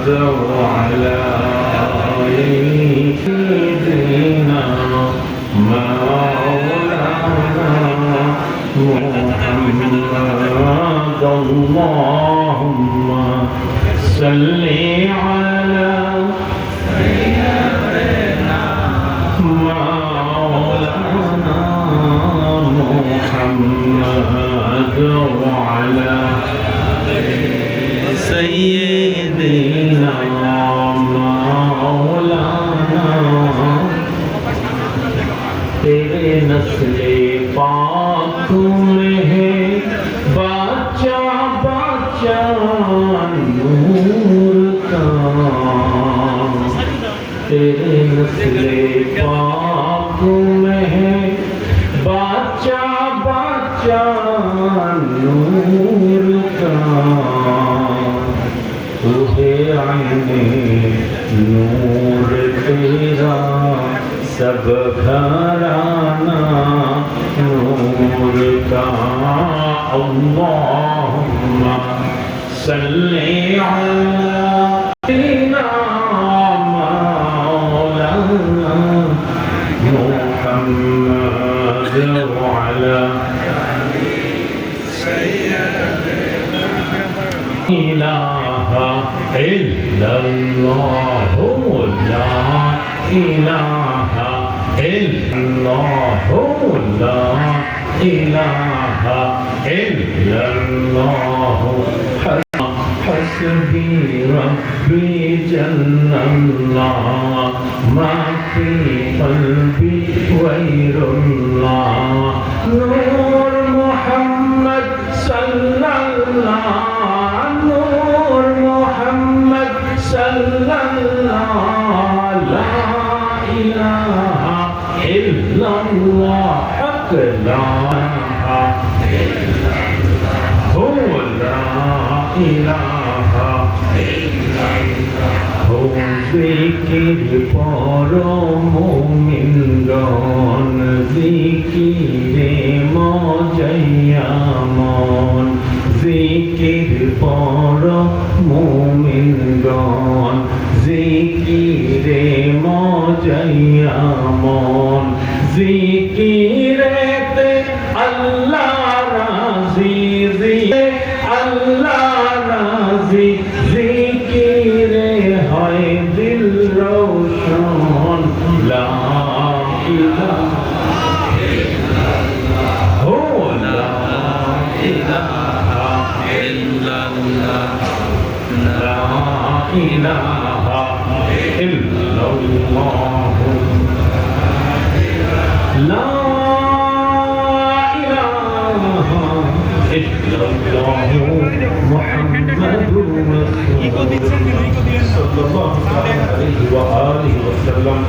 وعلى سيدنا مولانا محمد اللهم صل على سيدنا مولانا محمد وعلى سيدنا مولانا तेरे नस्ले पाक में है बच्चा बच्चा नूर का तेरे नस्ले पाक में है बच्चा बच्चा नूर का तुझे आईने नूर तेरा सब घराना नूर का अल्लाहुम्मा सल्ली अला सय्यिदिना मौलाना मुहम्मद व अला इलाहा इल्लल्लाह ला इलाहा इल्लल्लाह ला इलाहा इल्लल्लाह हस्बी रब्बी जल्लल्लाह मा फी क़ल्बी गैरुल्लाह नूर मुहम्मद सल्लल्लाह नूर मुहम्मद सल्लल्लाह ला इलाहा इल्लल्लाह हक ला इलाहा ला इलाहा इल्लल्लाह हो जिकिर परो मुमिनगণ जिकिরে মজায়ামন জিকির পড়ো মুমিনগণ জিকিরে মজায়ামন জিকিরেতে আল্লাহ রাজি আল্লাহ রাজি জিকিরে হয় দিল রোশন লা ইলাহা ইল্লাল্লাহ লা ইলাহা ইল্লাল্লাহ লা ইলাহা ইল্লাল্লাহ লা ইলাহা ইল্লাল্লাহ মুহাম্মাদুর রাসূলুল্লাহ সাল্লাল্লাহু আলাইহি ওয়া আলিহি ওয়াসাল্লাম